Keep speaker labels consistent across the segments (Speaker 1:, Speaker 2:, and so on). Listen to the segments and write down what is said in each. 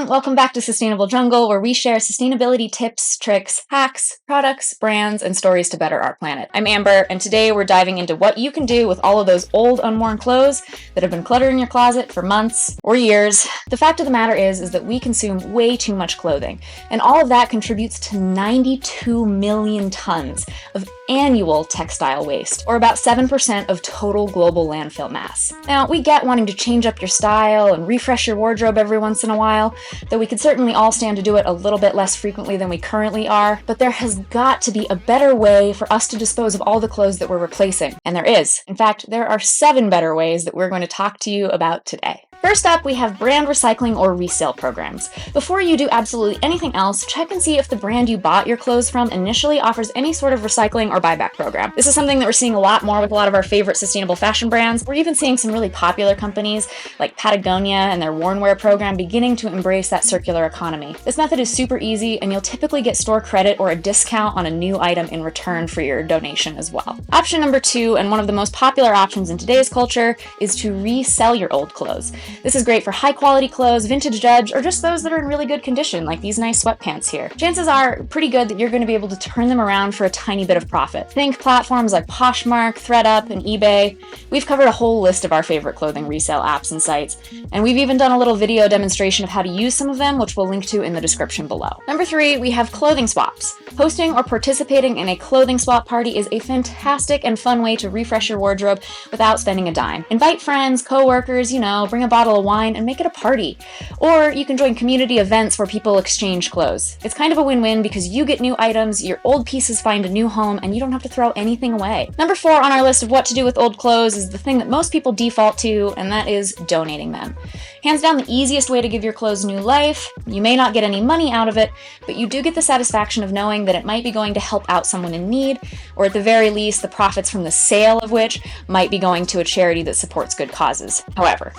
Speaker 1: everyone, welcome back to Sustainable Jungle, where we share sustainability tips, tricks, hacks, products, brands, and stories to better our planet. I'm Amber, and today we're diving into what you can do with all of those old, unworn clothes that have been cluttered in your closet for months or years. The fact of the matter is that we consume way too much clothing, and all of that contributes to 92 million tons of annual textile waste, or about 7% of total global landfill mass. Now, we get wanting to change up your style and refresh your wardrobe every once in a while, though we could certainly all stand to do it a little bit less frequently than we currently are, but there has got to be a better way for us to dispose of all the clothes that we're replacing. And there is. In fact, there are 7 better ways that we're going to talk to you about today. First up, we have brand recycling or resale programs. Before you do absolutely anything else, check and see if the brand you bought your clothes from initially offers any sort of recycling or buyback program. This is something that we're seeing a lot more with a lot of our favorite sustainable fashion brands. We're even seeing some really popular companies like Patagonia and their Worn Wear program beginning to embrace that circular economy. This method is super easy, and you'll typically get store credit or a discount on a new item in return for your donation as well. Option number 2, and one of the most popular options in today's culture, is to resell your old clothes. This is great for high quality clothes, vintage duds, or just those that are in really good condition, like these nice sweatpants here. Chances are pretty good that you're going to be able to turn them around for a tiny bit of profit. Think platforms like Poshmark, ThredUp, and eBay. We've covered a whole list of our favorite clothing resale apps and sites, and we've even done a little video demonstration of how to use some of them, which we'll link to in the description below. Number 3, we have clothing swaps. Hosting or participating in a clothing swap party is a fantastic and fun way to refresh your wardrobe without spending a dime. Invite friends, co-workers, bring a bottle of wine and make it a party. Or you can join community events where people exchange clothes. It's kind of a win-win because you get new items, your old pieces find a new home, and you don't have to throw anything away. Number 4 on our list of what to do with old clothes is the thing that most people default to, and that is donating them. Hands down the easiest way to give your clothes new life. You may not get any money out of it, but you do get the satisfaction of knowing that it might be going to help out someone in need, or at the very least, the profits from the sale of which might be going to a charity that supports good causes. However,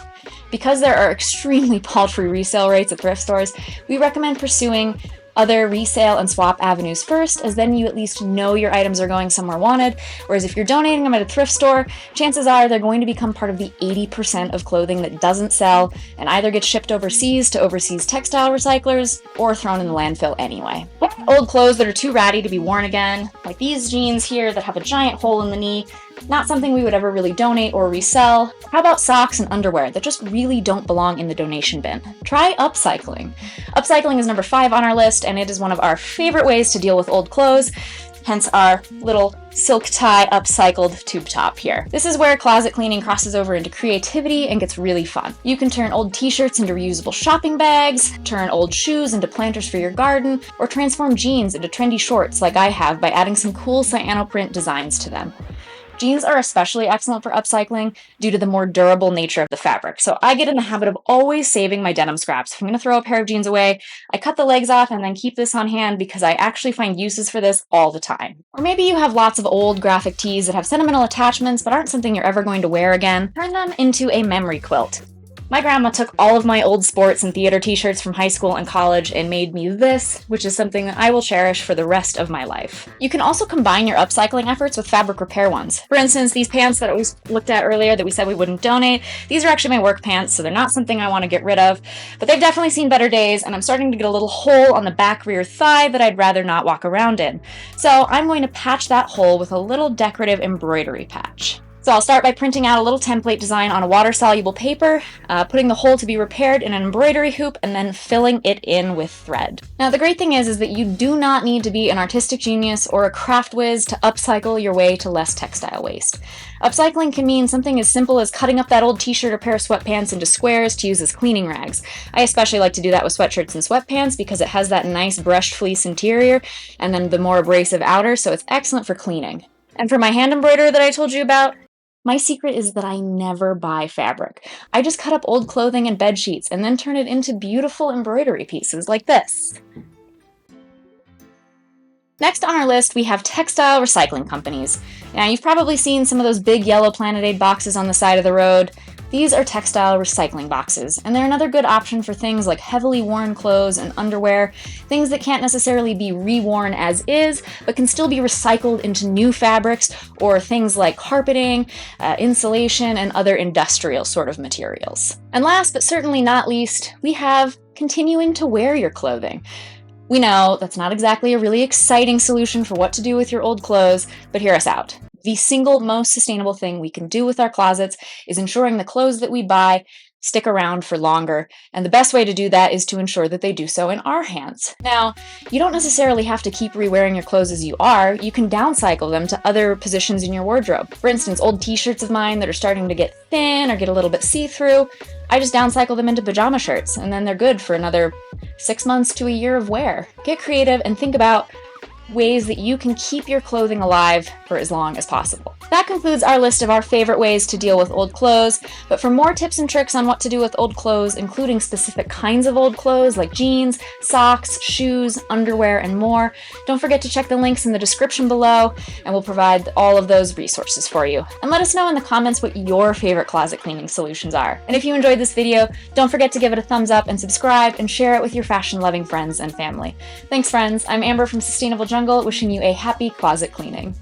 Speaker 1: because there are extremely paltry resale rates at thrift stores, we recommend pursuing other resale and swap avenues first, as then you at least know your items are going somewhere wanted, whereas if you're donating them at a thrift store, chances are they're going to become part of the 80% of clothing that doesn't sell and either gets shipped overseas to overseas textile recyclers or thrown in the landfill anyway. Old clothes that are too ratty to be worn again, like these jeans here that have a giant hole in the knee, not something we would ever really donate or resell. How about socks and underwear that just really don't belong in the donation bin? Try upcycling. Upcycling is number 5 on our list, and it is one of our favorite ways to deal with old clothes, hence our little silk tie upcycled tube top here. This is where closet cleaning crosses over into creativity and gets really fun. You can turn old t-shirts into reusable shopping bags, turn old shoes into planters for your garden, or transform jeans into trendy shorts like I have by adding some cool cyanoprint designs to them. Jeans are especially excellent for upcycling due to the more durable nature of the fabric. So I get in the habit of always saving my denim scraps. If I'm going to throw a pair of jeans away, I cut the legs off and then keep this on hand because I actually find uses for this all the time. Or maybe you have lots of old graphic tees that have sentimental attachments but aren't something you're ever going to wear again. Turn them into a memory quilt. My grandma took all of my old sports and theater t-shirts from high school and college and made me this, which is something that I will cherish for the rest of my life. You can also combine your upcycling efforts with fabric repair ones. For instance, these pants that we looked at earlier that we said we wouldn't donate, these are actually my work pants, so they're not something I want to get rid of, but they've definitely seen better days, and I'm starting to get a little hole on the back rear thigh that I'd rather not walk around in. So I'm going to patch that hole with a little decorative embroidery patch. So I'll start by printing out a little template design on a water-soluble paper, putting the hole to be repaired in an embroidery hoop, and then filling it in with thread. Now the great thing is that you do not need to be an artistic genius or a craft whiz to upcycle your way to less textile waste. Upcycling can mean something as simple as cutting up that old t-shirt or pair of sweatpants into squares to use as cleaning rags. I especially like to do that with sweatshirts and sweatpants because it has that nice brushed fleece interior and then the more abrasive outer, so it's excellent for cleaning. And for my hand embroiderer that I told you about, my secret is that I never buy fabric. I just cut up old clothing and bed sheets and then turn it into beautiful embroidery pieces like this. Next on our list, we have textile recycling companies. Now, you've probably seen some of those big yellow Planet Aid boxes on the side of the road. These are textile recycling boxes, and they're another good option for things like heavily worn clothes and underwear, things that can't necessarily be reworn as is, but can still be recycled into new fabrics, or things like carpeting, insulation, and other industrial sort of materials. And last but certainly not least, we have continuing to wear your clothing. We know that's not exactly a really exciting solution for what to do with your old clothes, but hear us out. The single most sustainable thing we can do with our closets is ensuring the clothes that we buy stick around for longer, and the best way to do that is to ensure that they do so in our hands. Now, you don't necessarily have to keep re-wearing your clothes as you are. You can downcycle them to other positions in your wardrobe. For instance, old t-shirts of mine that are starting to get thin or get a little bit see-through, I just downcycle them into pajama shirts, and then they're good for another 6 months to a year of wear. Get creative and think about ways that you can keep your clothing alive for as long as possible. That concludes our list of our favorite ways to deal with old clothes, but for more tips and tricks on what to do with old clothes, including specific kinds of old clothes like jeans, socks, shoes, underwear, and more, don't forget to check the links in the description below, and we'll provide all of those resources for you. And let us know in the comments what your favorite closet cleaning solutions are. And if you enjoyed this video, don't forget to give it a thumbs up and subscribe and share it with your fashion-loving friends and family. Thanks, friends. I'm Amber from Sustainable Jungle, wishing you a happy closet cleaning.